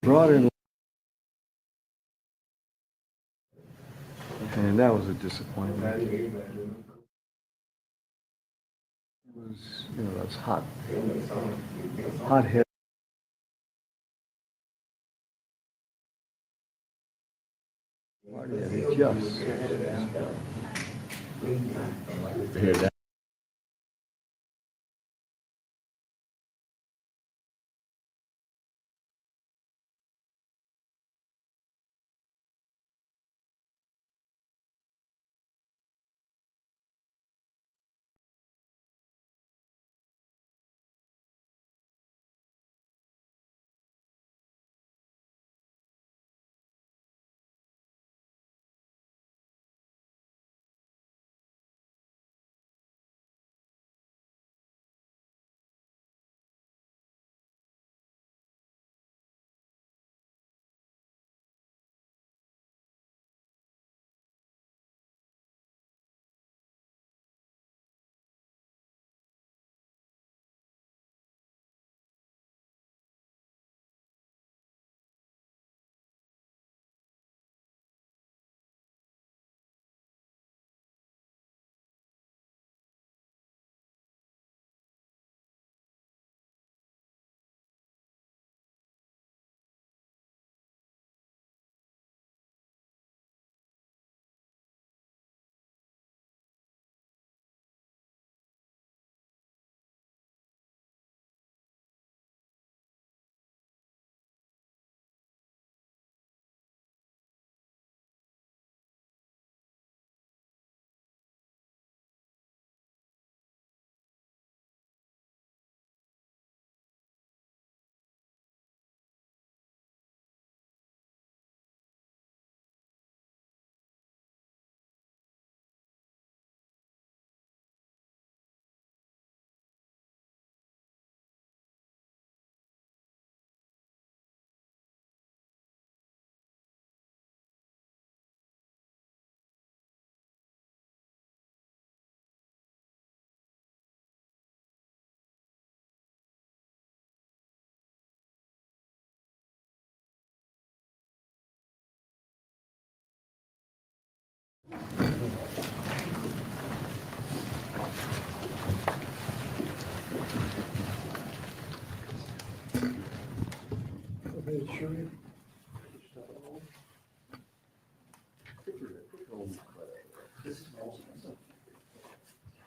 Brought in, and that was a disappointment. It was, that's hot head. Marty, I mean, just. Hear that?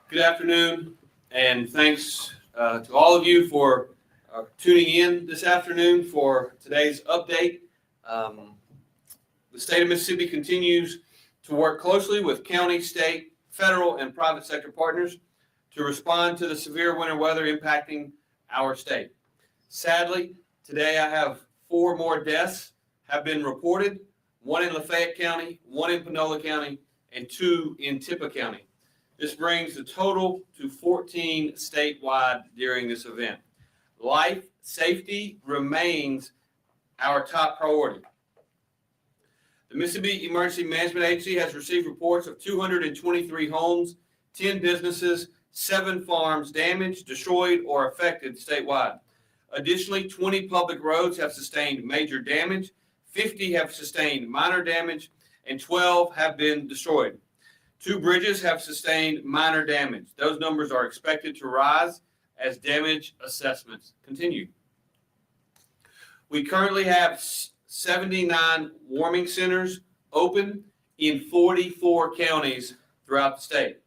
Good afternoon, and thanks to all of you for tuning in this afternoon for today's update. The state of Mississippi continues to work closely with county, state, federal, and private sector partners to respond to the severe winter weather impacting our state. Sadly, today I have 4 more deaths have been reported, 1 in Lafayette County, 1 in Panola County, and 2 in Tippah County. This brings the total to 14 statewide during this event. Life safety remains our top priority. The Mississippi Emergency Management Agency has received reports of 223 homes, 10 businesses, 7 farms damaged, destroyed, or affected statewide. Additionally, 20 public roads have sustained major damage, 50 have sustained minor damage, and 12 have been destroyed. 2 bridges have sustained minor damage. Those numbers are expected to rise as damage assessments continue. We currently have 79 warming centers open in 44 counties throughout the state.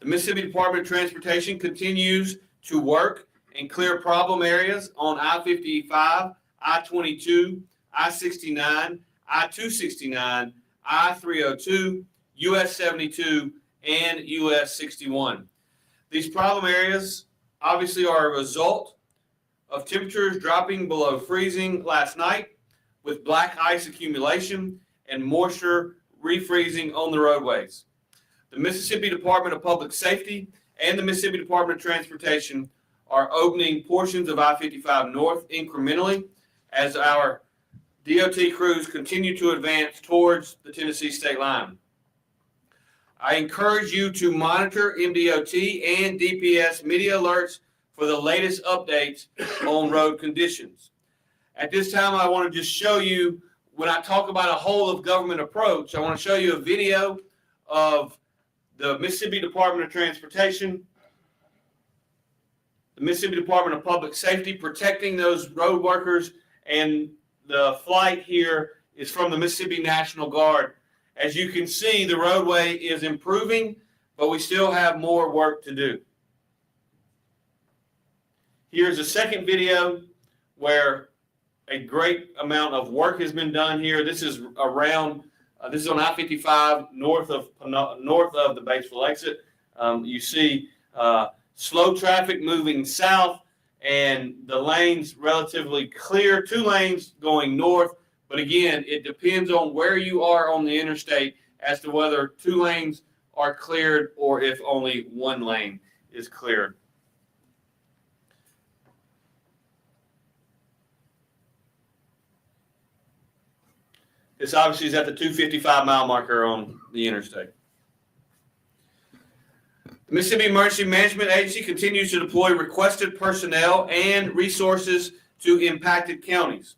The Mississippi Department of Transportation continues to work and clear problem areas on I-55, I-22, I-69, I-269, I-302, US 72, and US 61. These problem areas obviously are a result of temperatures dropping below freezing last night, with black ice accumulation and moisture refreezing on the roadways. The Mississippi Department of Public Safety and the Mississippi Department of Transportation are opening portions of I-55 North incrementally as our DOT crews continue to advance towards the Tennessee state line. I encourage you to monitor MDOT and DPS media alerts for the latest updates on road conditions. At this time, I want to just show you, when I talk about a whole of government approach, I want to show you a video of the Mississippi Department of Transportation, the Mississippi Department of Public Safety protecting those road workers, and the flight here is from the Mississippi National Guard. As you can see, the roadway is improving, but we still have more work to do. Here's a second video where a great amount of work has been done here. This is around, this is on I-55 north of the Batesville exit. You see slow traffic moving south and the lanes relatively clear, 2 lanes going north. But again, it depends on where you are on the interstate as to whether 2 lanes are cleared or if only 1 lane is cleared. This obviously is at the 255-mile marker on the interstate. The Mississippi Emergency Management Agency continues to deploy requested personnel and resources to impacted counties.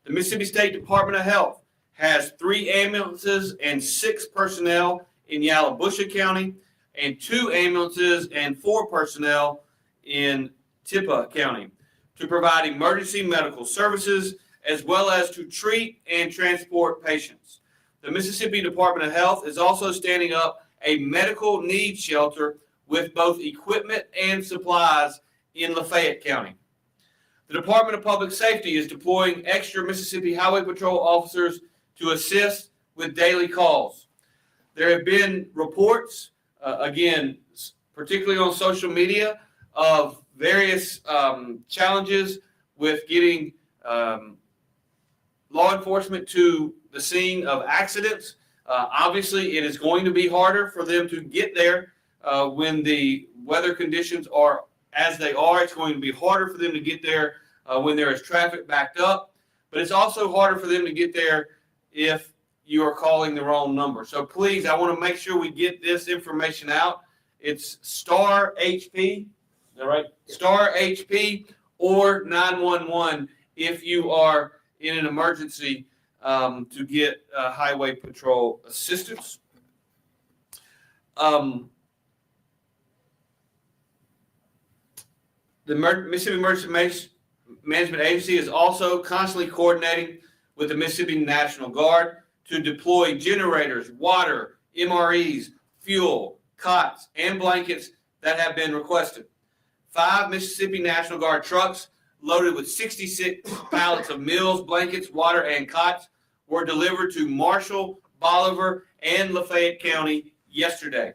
The Mississippi State Department of Health has 3 ambulances and 6 personnel in Yalobusha County and 2 ambulances and 4 personnel in Tippah County to provide emergency medical services as well as to treat and transport patients. The Mississippi Department of Health is also standing up a medical needs shelter with both equipment and supplies in Lafayette County. The Department of Public Safety is deploying extra Mississippi Highway Patrol officers to assist with daily calls. There have been reports, again, particularly on social media, of various challenges with getting law enforcement to the scene of accidents. Obviously, it is going to be harder for them to get there when the weather conditions are as they are. It's going to be harder for them to get there when there is traffic backed up. But it's also harder for them to get there if you are calling the wrong number. So please, I want to make sure we get this information out. It's star HP, is that right? Star HP or 911 if you are in an emergency to get highway patrol assistance. The Mississippi Emergency Management Agency is also constantly coordinating with the Mississippi National Guard to deploy generators, water, MREs, fuel, cots, and blankets that have been requested. 5 Mississippi National Guard trucks loaded with 66 pallets of meals, blankets, water, and cots were delivered to Marshall, Bolivar, and Lafayette County yesterday.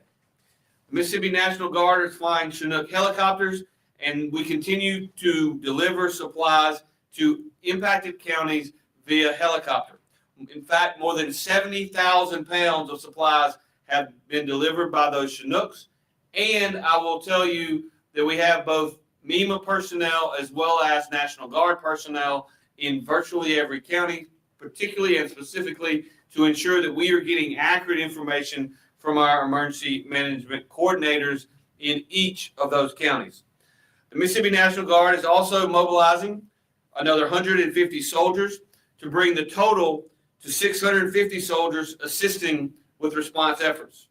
The Mississippi National Guard is flying Chinook helicopters, and we continue to deliver supplies to impacted counties via helicopter. In fact, more than 70,000 pounds of supplies have been delivered by those Chinooks. And I will tell you that we have both MEMA personnel as well as National Guard personnel in virtually every county, particularly and specifically to ensure that we are getting accurate information from our emergency management coordinators in each of those counties. The Mississippi National Guard is also mobilizing another 150 soldiers to bring the total to 650 soldiers assisting with response efforts.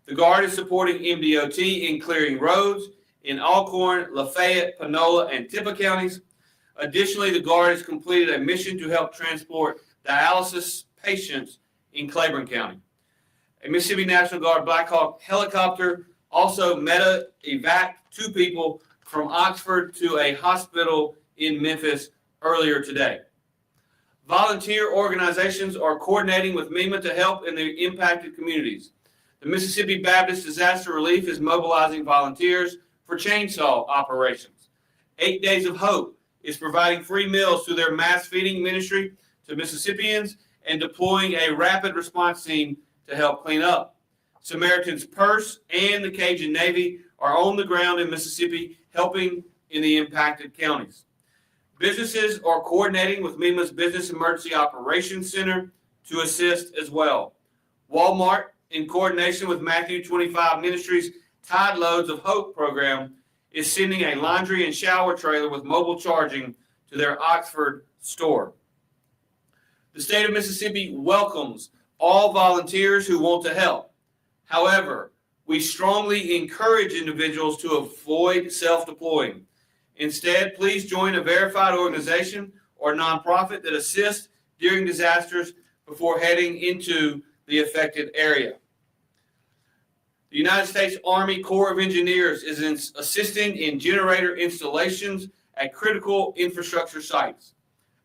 The Guard is supporting MDOT in clearing roads in Alcorn, Lafayette, Panola, and Tippah counties. Additionally, the Guard has completed a mission to help transport dialysis patients in Claiborne County. A Mississippi National Guard Black Hawk helicopter also evac 2 people from Oxford to a hospital in Memphis earlier today. Volunteer organizations are coordinating with MEMA to help in the impacted communities. The Mississippi Baptist Disaster Relief is mobilizing volunteers for chainsaw operations. 8 Days of Hope is providing free meals through their mass feeding ministry to Mississippians and deploying a rapid response team to help clean up. Samaritan's Purse and the Cajun Navy are on the ground in Mississippi helping in the impacted counties. Businesses are coordinating with MEMA's Business Emergency Operations Center to assist as well. Walmart in coordination with Matthew 25 Ministries' Tide Loads of Hope program, is sending a laundry and shower trailer with mobile charging to their Oxford store. The state of Mississippi welcomes all volunteers who want to help. However, we strongly encourage individuals to avoid self-deploying. Instead, please join a verified organization or nonprofit that assists during disasters before heading into the affected area. The United States Army Corps of Engineers is assisting in generator installations at critical infrastructure sites.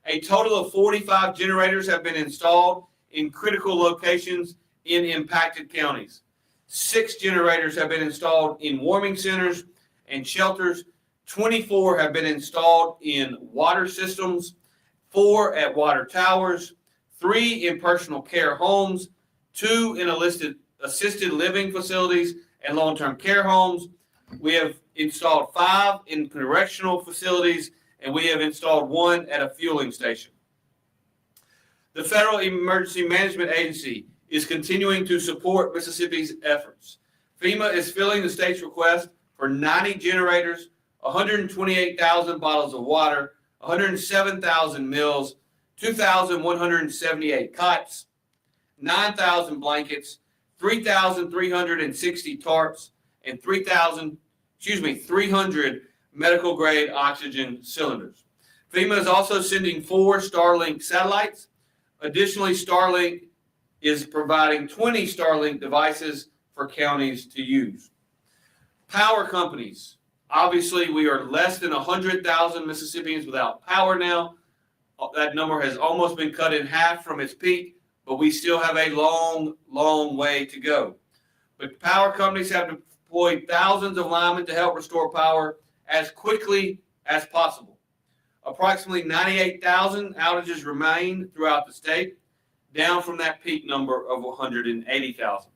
A total of 45 generators have been installed in critical locations in impacted counties. 6 generators have been installed in warming centers and shelters. 24 have been installed in water systems, 4 at water towers, 3 in personal care homes, 2 in assisted living facilities and long-term care homes. We have installed 5 in correctional facilities, and we have installed 1 at a fueling station. The Federal Emergency Management Agency is continuing to support Mississippi's efforts. FEMA is filling the state's request for 90 generators, 128,000 bottles of water, 107,000 meals, 2,178 cots, 9,000 blankets, 3,360 tarps, and 300 medical grade oxygen cylinders. FEMA is also sending 4 Starlink satellites. Additionally, Starlink is providing 20 Starlink devices for counties to use. Power companies. Obviously, we are less than 100,000 Mississippians without power now. That number has almost been cut in half from its peak, but we still have a long, long way to go. But power companies have deployed thousands of linemen to help restore power as quickly as possible. Approximately 98,000 outages remain throughout the state, down from that peak number of 180,000.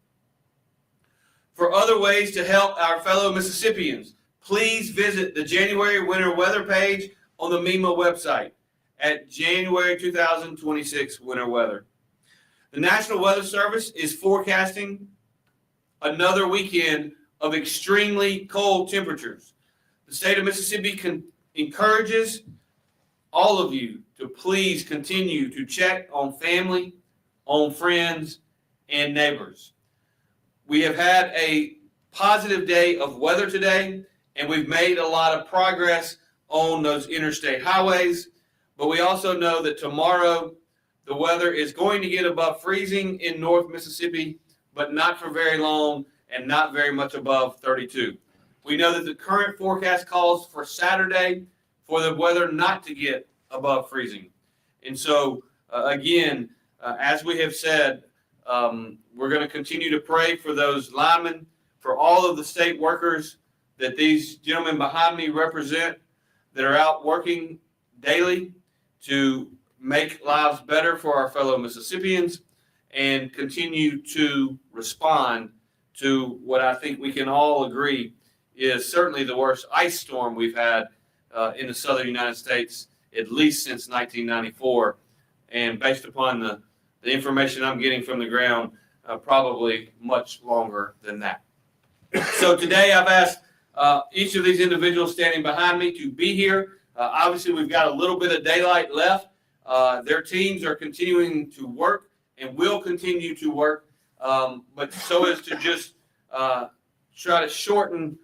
For other ways to help our fellow Mississippians, please visit the January winter weather page on the MEMA website at January 2026 winter weather. The National Weather Service is forecasting another weekend of extremely cold temperatures. The state of Mississippi encourages all of you to please continue to check on family, on friends, and neighbors. We have had a positive day of weather today, and we've made a lot of progress on those interstate highways, but we also know that tomorrow the weather is going to get above freezing in North Mississippi, but not for very long and not very much above 32. We know that the current forecast calls for Saturday for the weather not to get above freezing. And so, again, as we have said, we're going to continue to pray for those linemen, for all of the state workers that these gentlemen behind me represent that are out working daily to make lives better for our fellow Mississippians and continue to respond to what I think we can all agree is certainly the worst ice storm we've had in the southern United States, at least since 1994. And based upon the information I'm getting from the ground, probably much longer than that. So today I've asked each of these individuals standing behind me to be here. Obviously, we've got a little bit of daylight left. Their teams are continuing to work and will continue to work, but so as to just try to shorten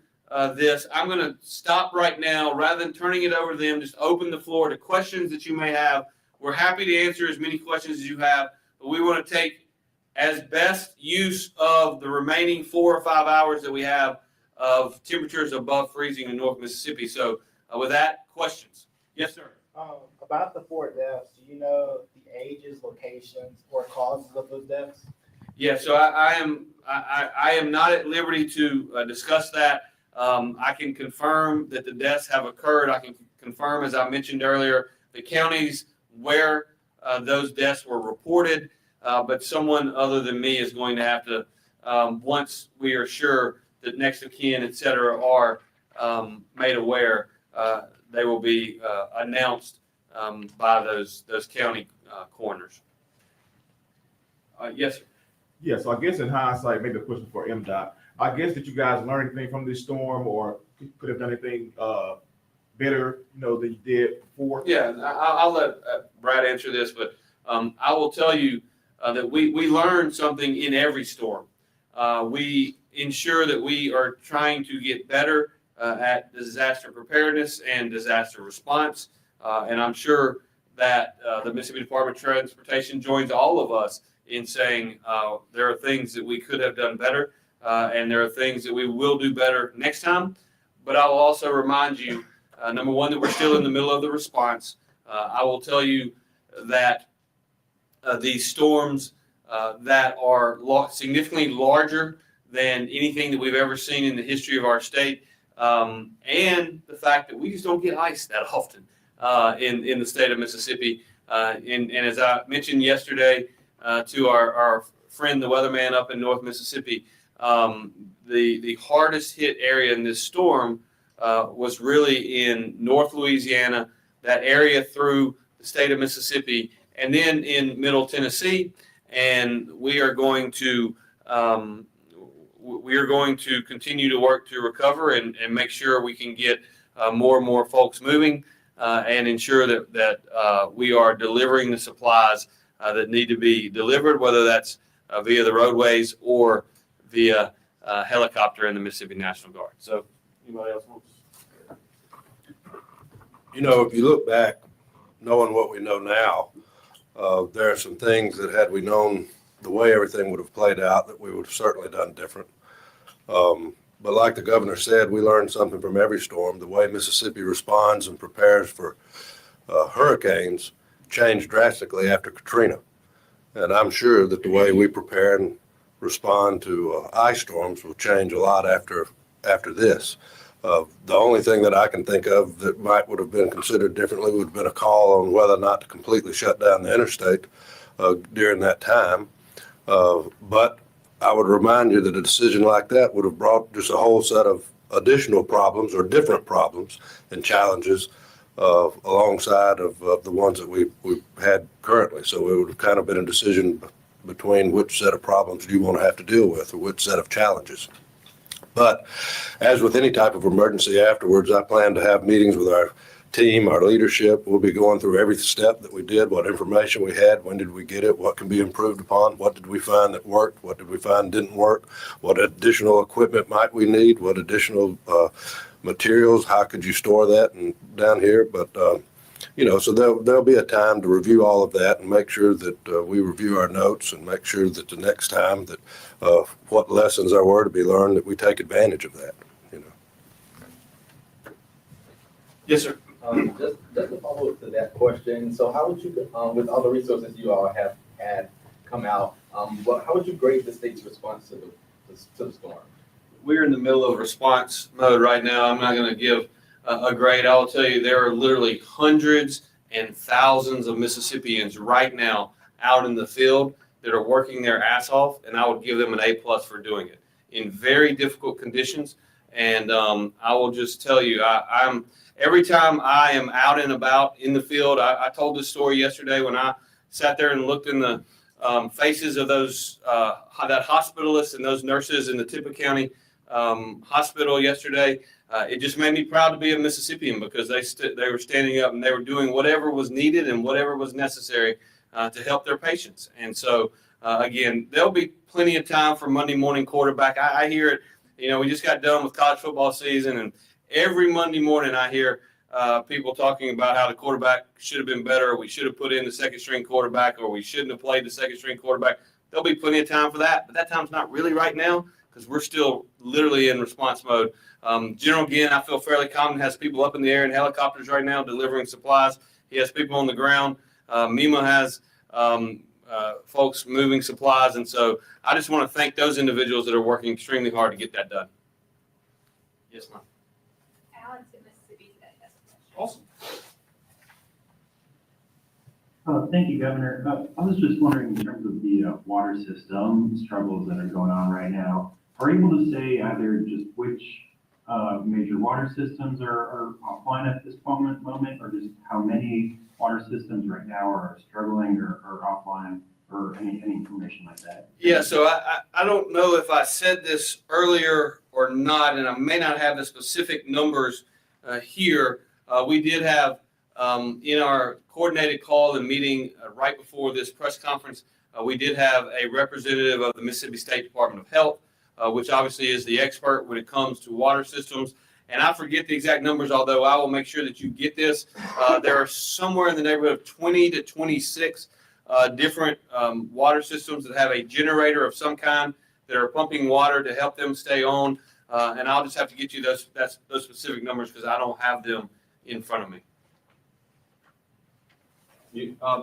this, I'm going to stop right now. Rather than turning it over to them, just open the floor to questions that you may have. We're happy to answer as many questions as you have, but we want to take as best use of the remaining 4 or 5 hours that we have of temperatures above freezing in North Mississippi. So with that, questions. Yes, sir. About the 4 deaths, do you know the ages, locations, or causes of those deaths? Yeah, so I am not at liberty to discuss that. I can confirm that the deaths have occurred. I can confirm, as I mentioned earlier, the counties where those deaths were reported, but someone other than me is going to have to, once we are sure that next of kin, et cetera, are made aware, they will be announced by those county coroners. Yes, sir. Yeah, so I guess in hindsight, maybe a question for MDOT. I guess did you guys learn anything from this storm, or could have done anything better, than you did before? Yeah, I'll let Brad answer this, but I will tell you that we learn something in every storm. We ensure that we are trying to get better at disaster preparedness and disaster response. And I'm sure that the Mississippi Department of Transportation joins all of us in saying there are things that we could have done better, and there are things that we will do better next time. But I will also remind you, number one, that we're still in the middle of the response. I will tell you that these storms that are significantly larger than anything that we've ever seen in the history of our state, and the fact that we just don't get ice that often in the state of Mississippi. And as I mentioned yesterday to our friend, the weatherman up in North Mississippi, the hardest hit area in this storm was really in North Louisiana, that area through the state of Mississippi, and then in Middle Tennessee. And we are going to continue to work to recover and make sure we can get more and more folks moving and ensure that we are delivering the supplies that need to be delivered, whether that's via the roadways or via helicopter in the Mississippi National Guard. So anybody else wants? If you look back, knowing what we know now, there are some things that had we known the way everything would have played out, that we would have certainly done different. But like the governor said, we learned something from every storm. The way Mississippi responds and prepares for hurricanes changed drastically after Katrina. And I'm sure that the way we prepare and respond to ice storms will change a lot after this. The only thing that I can think of that would have been considered differently would have been a call on whether or not to completely shut down the interstate during that time. But I would remind you that a decision like that would have brought just a whole set of additional problems or different problems and challenges alongside of the ones that we've had currently. So it would have kind of been a decision between which set of problems do you want to have to deal with, or which set of challenges. But as with any type of emergency afterwards, I plan to have meetings with our team, our leadership. We'll be going through every step that we did, what information we had, when did we get it, what can be improved upon, what did we find that worked, what did we find didn't work, what additional equipment might we need, what additional materials, how could you store that and down here. But so there'll be a time to review all of that and make sure that we review our notes and make sure that the next time that what lessons there were to be learned, that we take advantage of that. Yes, sir. Just to follow up to that question, so how would you, with all the resources you all have had come out, how would you grade the state's response to the storm? We're in the middle of response mode right now. I'm not going to give a grade. I will tell you there are literally hundreds and thousands of Mississippians right now out in the field that are working their ass off, and I would give them an A+ for doing it in very difficult conditions. And I will just tell you, every time I am out and about in the field, I told this story yesterday when I sat there and looked in the faces of those that hospitalists and those nurses in the Tippah County hospital yesterday. It just made me proud to be a Mississippian, because they were standing up and they were doing whatever was needed and whatever was necessary to help their patients. And so again, there'll be plenty of time for Monday morning quarterback. I hear it. We just got done with college football season, and every Monday morning I hear people talking about how the quarterback should have been better, or we should have put in the second string quarterback, or we shouldn't have played the second string quarterback. There'll be plenty of time for that, but that time's not really right now, because we're still literally in response mode. General Ginn, I feel fairly confident, has people up in the air in helicopters right now delivering supplies. He has people on the ground. MEMA has folks moving supplies. And so I just want to thank those individuals that are working extremely hard to get that done. Yes, ma'am. Alex in Mississippi today has a Awesome. question. Thank you, Governor. I was just wondering, in terms of the water system struggles that are going on right now, are you able to say either just which major water systems are offline at this moment, or just how many water systems right now are struggling or offline or any information like that? Yeah, so I don't know if I said this earlier or not, and I may not have the specific numbers here. We did have, in our coordinated call and meeting right before this press conference, we did have a representative of the Mississippi State Department of Health, which obviously is the expert when it comes to water systems. And I forget the exact numbers, although I will make sure that you get this. There are somewhere in the neighborhood of 20 to 26 different water systems that have a generator of some kind that are pumping water to help them stay on. And I'll just have to get you those specific numbers because I don't have them in front of me.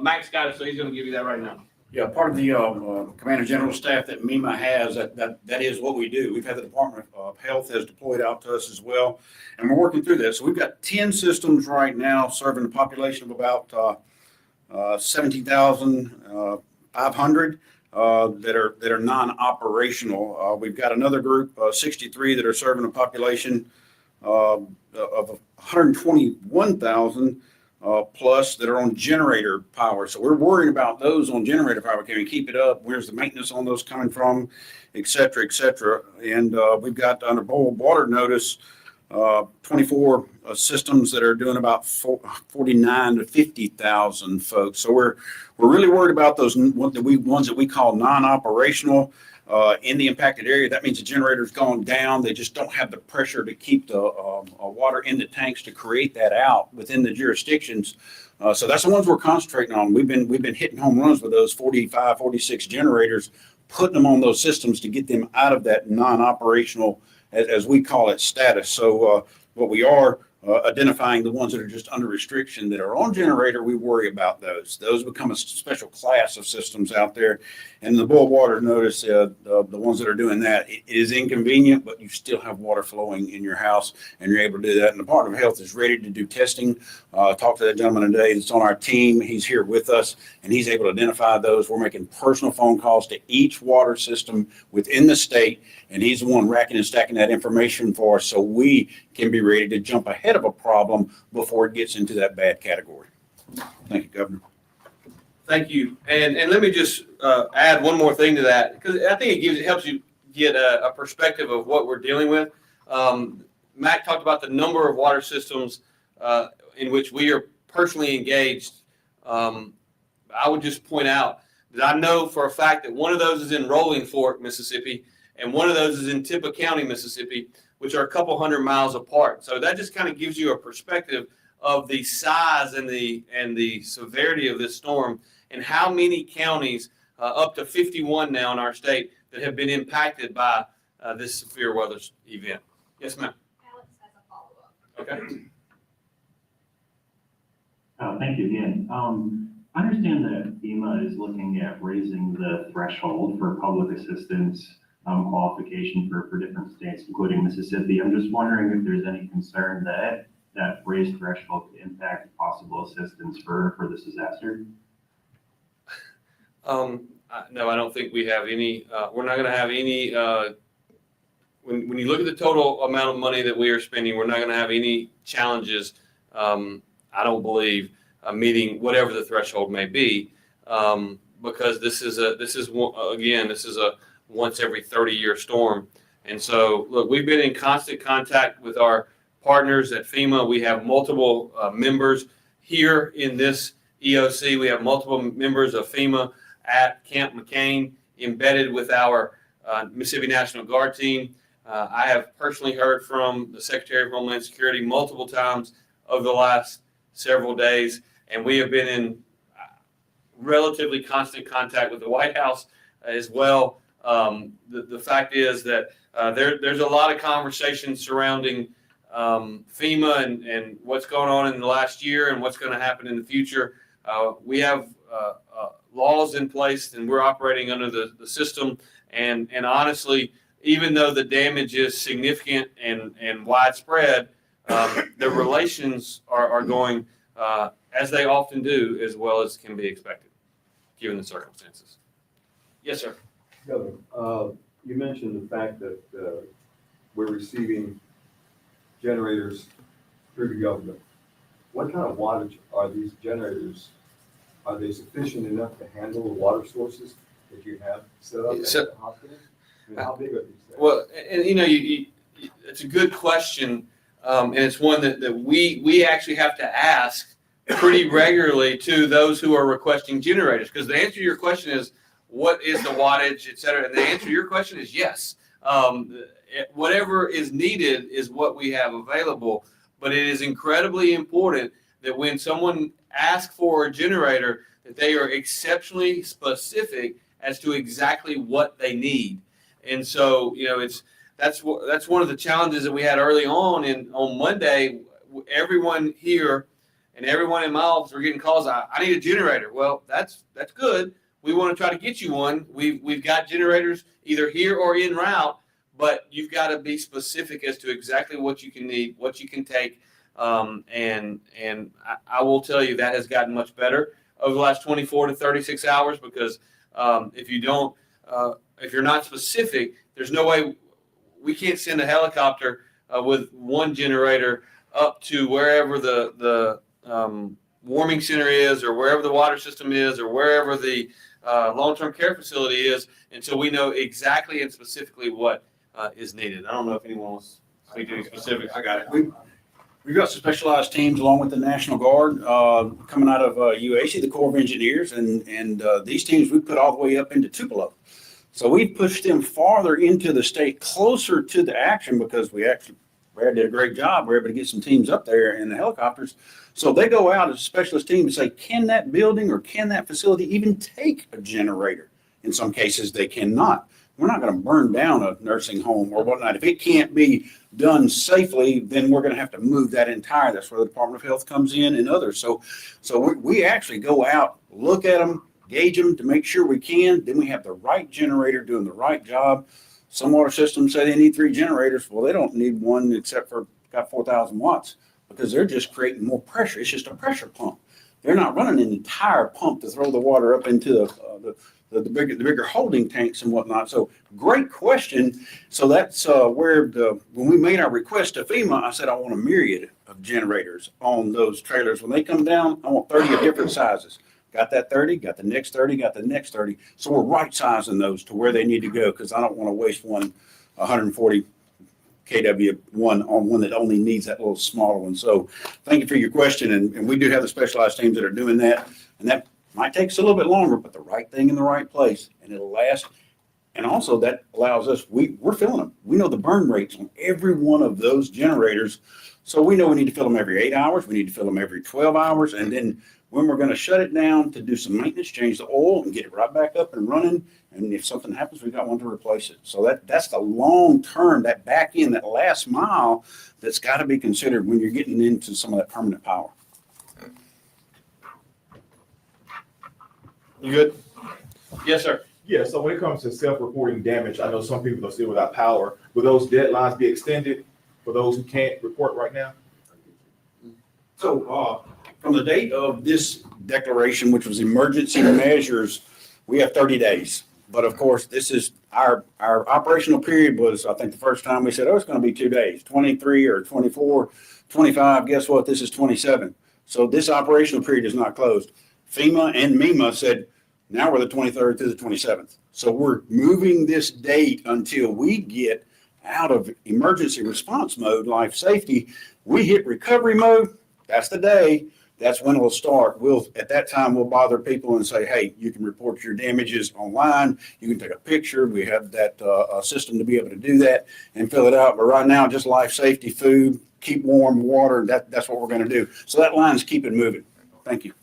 Max got it, so he's going to give you that right now. Yeah, part of the Commander General staff that MEMA has, that is what we do. We've had the Department of Health has deployed out to us as well, and we're working through that. So we've got 10 systems right now serving a population of about 17,500 that are non-operational. We've got another group, 63, that are serving a population of 121,000 plus that are on generator power. So we're worrying about those on generator power. Can we keep it up? Where's the maintenance on those coming from, et cetera, et cetera. And we've got under boil water notice 24 systems that are doing about 49 to 50,000 folks. So we're really worried about those ones that we call non-operational in the impacted area. That means the generator's gone down. They just don't have the pressure to keep the water in the tanks to create that out within the jurisdictions. So that's the ones we're concentrating on. We've been hitting home runs with those 45, 46 generators, putting them on those systems to get them out of that non-operational, as we call it, status. So what we are identifying the ones that are just under restriction that are on generator, we worry about those. Those become a special class of systems out there. And the boil water notice, the ones that are doing that, it is inconvenient, but you still have water flowing in your house and you're able to do that. And the Department of Health is ready to do testing. Talked to that gentleman today that's on our team. He's here with us and he's able to identify those. We're making personal phone calls to each water system within the state, and he's the one racking and stacking that information for us so we can be ready to jump ahead of a problem before it gets into that bad category. Thank you, Governor. Thank you. And let me just add one more thing to that, because I think it helps you get a perspective of what we're dealing with. Matt talked about the number of water systems in which we are personally engaged. I would just point out that I know for a fact that one of those is in Rolling Fork, Mississippi, and one of those is in Tippah County, Mississippi, which are a couple hundred miles apart. So that just kind of gives you a perspective of the size and the severity of this storm and how many counties, up to 51 now in our state, that have been impacted by this severe weather event. Yes, ma'am. Alex has a follow-up. Okay. Thank you again. I understand that FEMA is looking at raising the threshold for public assistance qualification for different states, including Mississippi. I'm just wondering if there's any concern that that raised threshold could impact possible assistance for this disaster. No, I don't think we have any. We're not going to have any. When you look at the total amount of money that we are spending, we're not going to have any challenges. I don't believe meeting whatever the threshold may be, because this is a once every 30-year storm. And so, look, we've been in constant contact with our partners at FEMA. We have multiple members here in this EOC. We have multiple members of FEMA at Camp McCain embedded with our Mississippi National Guard team. I have personally heard from the Secretary of Homeland Security multiple times over the last several days, and we have been in relatively constant contact with the White House as well. The fact is that there's a lot of conversation surrounding FEMA and what's going on in the last year and what's going to happen in the future. We have laws in place and we're operating under the system. And honestly, even though the damage is significant and widespread, the relations are going as they often do, as well as can be expected, given the circumstances. Yes, sir. Governor, you mentioned the fact that we're receiving generators through the government. What kind of wattage are these generators are they sufficient enough to handle the water sources that you have set up at So- the hospitals? I mean, how big are these things? Well, and it's a good question, and it's one that we actually have to ask pretty regularly to those who are requesting generators, because the answer to your question is, what is the wattage, et cetera, and the answer to your question is yes. Whatever is needed is what we have available, but it is incredibly important that when someone asks for a generator, that they are exceptionally specific as to exactly what they need. And so, that's one of the challenges that we had early on Monday. Everyone here and everyone in my office were getting calls. I need a generator. Well, that's good. We want to try to get you one. We've got generators either here or en route, but you've got to be specific as to exactly what you can need, what you can take. And I will tell you that has gotten much better over the last 24 to 36 hours, because if you're not specific, there's no way we can't send a helicopter with one generator up to wherever the warming center is, or wherever the water system is, or wherever the long-term care facility is, until we know exactly and specifically what is needed. I don't know if anyone wants to speak to any specifics. I got it. We've got some specialized teams along with the National Guard coming out of UAC, the Corps of Engineers, and these teams we put all the way up into Tupelo. So we pushed them farther into the state, closer to the action, because Brad did a great job. We're able to get some teams up there in the helicopters. So they go out as a specialist team and say, can that building or can that facility even take a generator? In some cases, they cannot. We're not going to burn down a nursing home or whatnot. If it can't be done safely, then we're going to have to move that entire. That's where the Department of Health comes in and others. So we actually go out, look at them, gauge them to make sure we can. Then we have the right generator doing the right job. Some water systems say they need 3 generators. Well, they don't need one except for got 4,000 watts, because they're just creating more pressure. It's just a pressure pump. They're not running an entire pump to throw the water up into the bigger holding tanks and whatnot. So great question. So that's where when we made our request to FEMA, I said I want a myriad of generators on those trailers. When they come down, I want 30 of different sizes. Got that 30, got the next 30, got the next 30. So we're right sizing those to where they need to go, because I don't want to waste 140 kW on one that only needs that little smaller one. So thank you for your question. And we do have the specialized teams that are doing that. And that might take us a little bit longer, but the right thing in the right place, and it'll last. And also that allows us, we're filling them. We know the burn rates on every one of those generators. So we know we need to fill them every 8 hours. We need to fill them every 12 hours. And then when we're going to shut it down to do some maintenance, change the oil and get it right back up and running. And if something happens, we've got one to replace it. So that's the long term, that back end, that last mile that's got to be considered when you're getting into some of that permanent power. You good? Yes, sir. Yeah, so when it comes to self-reporting damage, I know some people are still without power. Will those deadlines be extended for those who can't report right now? So from the date of this declaration, which was emergency measures, we have 30 days. But of course, this is our operational period was, I think the first time we said, oh, it's going to be 2 days, 23 or 24, 25. Guess what? This is 27. So this operational period is not closed. FEMA and MEMA said, now we're the 23rd to the 27th. So we're moving this date until we get out of emergency response mode, life safety. We hit recovery mode. That's the day. That's when it'll start. At that time, we'll bother people and say, hey, you can report your damages online. You can take a picture. We have that system to be able to do that and fill it out. But right now, just life safety, food, keep warm, water, that's what we're going to do. So that line's keep it moving. Thank you.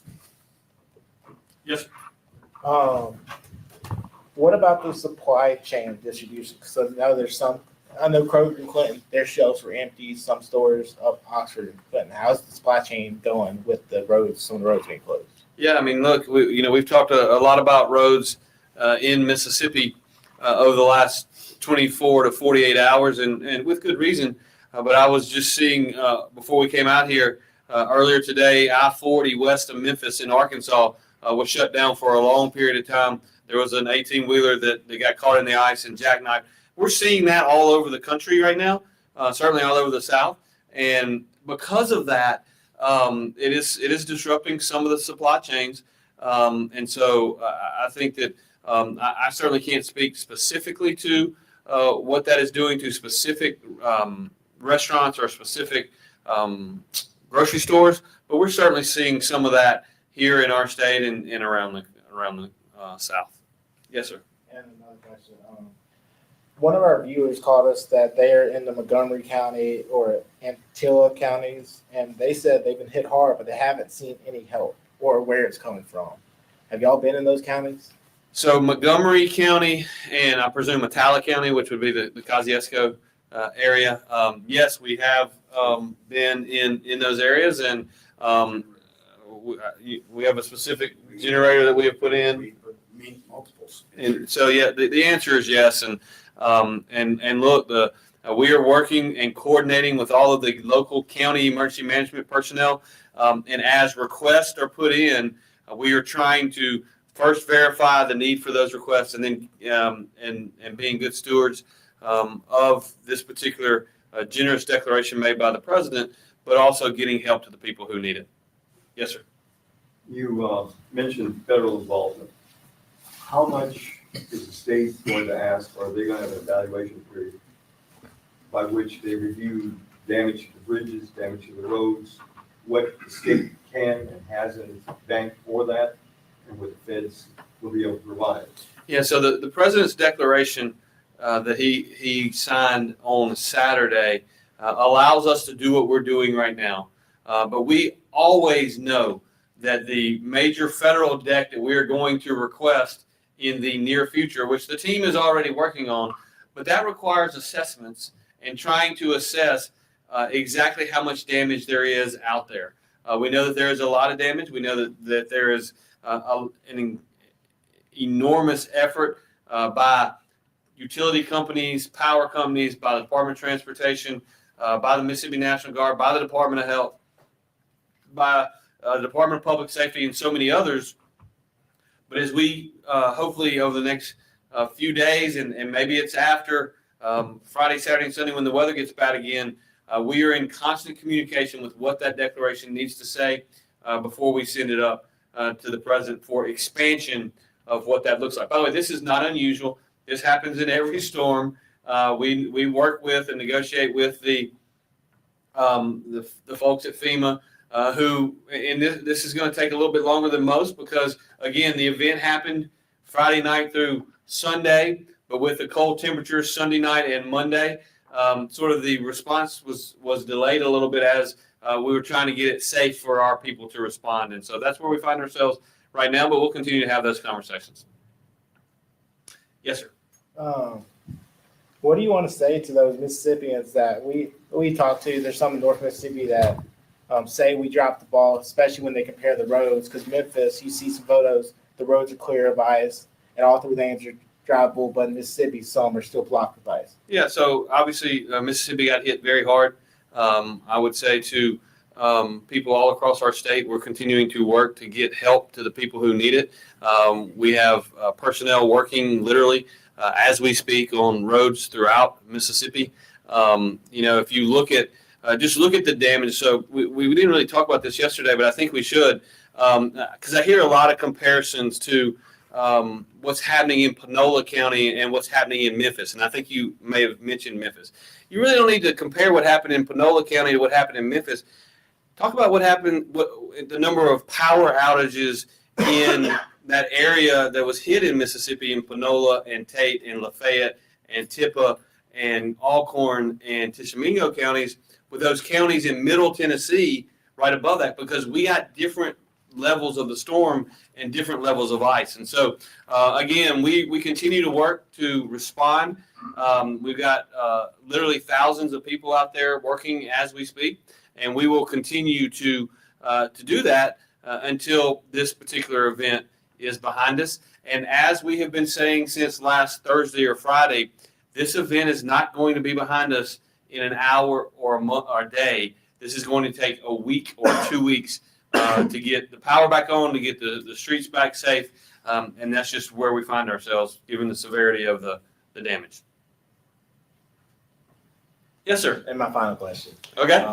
Yes. What about the supply chain distribution? So now I know Kroger and Clinton, their shelves were empty, some stores up Oxford and Clinton. How's the supply chain going with some of the roads being closed? Yeah, I mean, look, we've talked a lot about roads in Mississippi over the last 24 to 48 hours, and with good reason. But I was just seeing before we came out here earlier today, I-40 west of Memphis in Arkansas was shut down for a long period of time. There was an 18-wheeler that got caught in the ice and jackknifed. We're seeing that all over the country right now, certainly all over the South. And because of that, it is disrupting some of the supply chains. And so I think that I certainly can't speak specifically to what that is doing to specific restaurants or specific grocery stores, but we're certainly seeing some of that here in our state and around the South. Yes, sir. And another question. One of our viewers called us that they are in the Montgomery County or Antilla counties, and they said they've been hit hard, but they haven't seen any help or where it's coming from. Have y'all been in those counties? So Montgomery County and I presume Attala County, which would be the Kosciuszko area. Yes, we have been in those areas, and we have a specific generator that we have put in. Multiples. And so, yeah, the answer is yes. And look, we are working and coordinating with all of the local county emergency management personnel. And as requests are put in, we are trying to first verify the need for those requests, and then and being good stewards of this particular generous declaration made by the president, but also getting help to the people who need it. Yes, sir. You mentioned federal involvement. How much is the state going to ask, or are they going to have an evaluation period by which they review damage to the bridges, damage to the roads, what the state can and has in its bank for that, and what the feds will be able to provide? Yeah, so the president's declaration that he signed on Saturday allows us to do what we're doing right now. But we always know that the major federal debt that we are going to request in the near future, which the team is already working on, but that requires assessments and trying to assess exactly how much damage there is out there. We know that there is a lot of damage. We know that there is an enormous effort by utility companies, power companies, by the Department of Transportation, by the Mississippi National Guard, by the Department of Health, by the Department of Public Safety, and so many others. But as we hopefully over the next few days, and maybe it's after Friday, Saturday, and Sunday when the weather gets bad again, we are in constant communication with what that declaration needs to say before we send it up to the president for expansion of what that looks like. By the way, this is not unusual. This happens in every storm. We work with and negotiate with the folks at FEMA who, and this is going to take a little bit longer than most because, again, the event happened Friday night through Sunday, but with the cold temperatures Sunday night and Monday, sort of the response was delayed a little bit as we were trying to get it safe for our people to respond. And so that's where we find ourselves right now, but we'll continue to have those conversations. Yes, sir. What do you want to say to those Mississippians that we talk to? There's some in North Mississippi that say we dropped the ball, especially when they compare the roads. Because Memphis, you see some photos, the roads are clear of ice, and all three lanes are drivable. But in Mississippi, some are still blocked with ice. Yeah, so obviously Mississippi got hit very hard. I would say to people all across our state, we're continuing to work to get help to the people who need it. We have personnel working literally as we speak on roads throughout Mississippi. If you look at just look at the damage. So we didn't really talk about this yesterday, but I think we should because I hear a lot of comparisons to what's happening in Panola County and what's happening in Memphis. And I think you may have mentioned Memphis. You really don't need to compare what happened in Panola County to what happened in Memphis. Talk about what happened, the number of power outages in that area that was hit in Mississippi, in Panola and Tate and Lafayette and Tippah and Alcorn and Tishomingo counties, with those counties in Middle Tennessee right above that, because we got different levels of the storm and different levels of ice. And so, again, we continue to work to respond. We've got literally thousands of people out there working as we speak, and we will continue to do that until this particular event is behind us. And as we have been saying since last Thursday or Friday, this event is not going to be behind us in an hour or a month or a day. This is going to take a week or 2 weeks to get the power back on, to get the streets back safe. And that's just where we find ourselves, given the severity of the damage. Yes, sir. And my final question. Okay.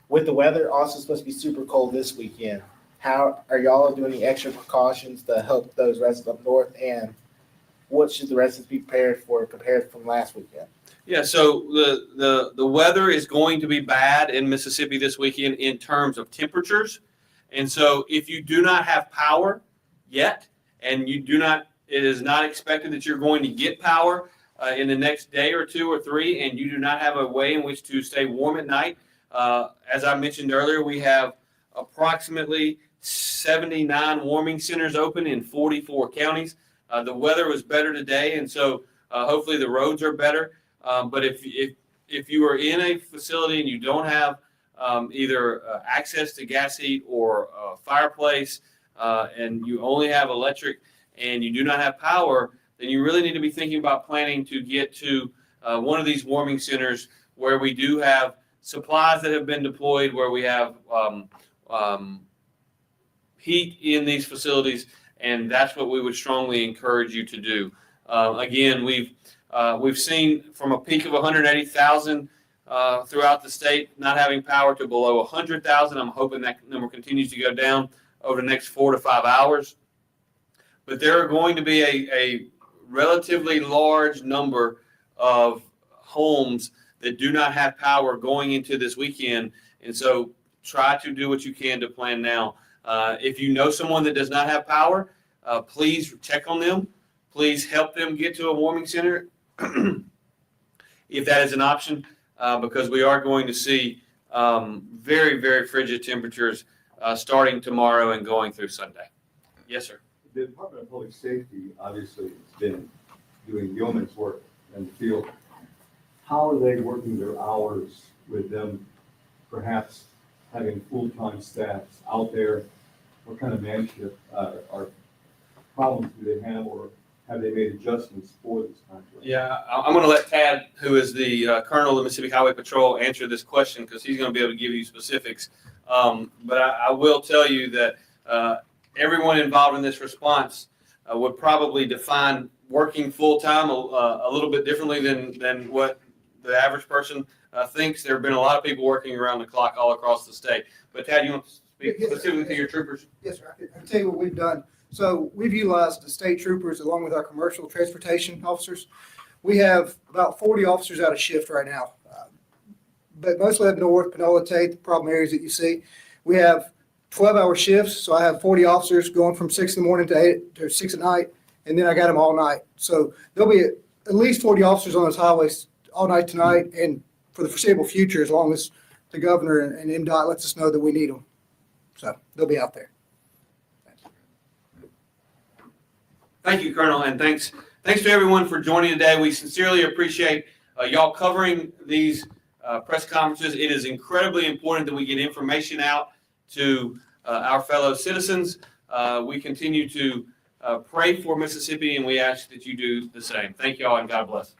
With the weather also supposed to be super cold this weekend, how are y'all doing the extra precautions to help those residents up north? And what should the residents be prepared for compared from last weekend? Yeah, so the weather is going to be bad in Mississippi this weekend in terms of temperatures. And so if you do not have power yet, and you do not, it is not expected that you're going to get power in the next day or two or three, and you do not have a way in which to stay warm at night. As I mentioned earlier, we have approximately 79 warming centers open in 44 counties. The weather was better today, and so hopefully the roads are better. But if you are in a facility and you don't have either access to gas heat or fireplace, and you only have electric and you do not have power, then you really need to be thinking about planning to get to one of these warming centers where we do have supplies that have been deployed, where we have heat in these facilities, and that's what we would strongly encourage you to do. Again, we've seen from a peak of 180,000 throughout the state not having power to below 100,000. I'm hoping that number continues to go down over the next 4 to 5 hours. But there are going to be a relatively large number of homes that do not have power going into this weekend. And so try to do what you can to plan now. If you know someone that does not have power, please check on them. Please help them get to a warming center if that is an option, because we are going to see very, very frigid temperatures starting tomorrow and going through Sunday. Yes, sir. The Department of Public Safety obviously has been doing yeoman's work in the field. How are they working their hours with them perhaps having full-time staffs out there? What kind of manship or problems do they have, or have they made adjustments for this conflict? Yeah, I'm going to let Tad, who is the Colonel of the Mississippi Highway Patrol, answer this question because he's going to be able to give you specifics. But I will tell you that everyone involved in this response would probably define working full-time a little bit differently than what the average person thinks. There have been a lot of people working around the clock all across the state. But Tad, you want to speak specifically to your troopers? Yes, sir. I can tell you what we've done. So we've utilized the state troopers along with our commercial transportation officers. We have about 40 officers out of shift right now, but mostly up north, Panola, Tate, the problem areas that you see. We have 12-hour shifts, so I have 40 officers going from 6 in the morning to 6 at night, and then I got them all night. So there'll be at least 40 officers on those highways all night tonight and for the foreseeable future, as long as the governor and MDOT lets us know that we need them. So they'll be out there. Thank you, Colonel, and thanks to everyone for joining today. We sincerely appreciate y'all covering these press conferences. It is incredibly important that we get information out to our fellow citizens. We continue to pray for Mississippi, and we ask that you do the same. Thank you all, and God bless.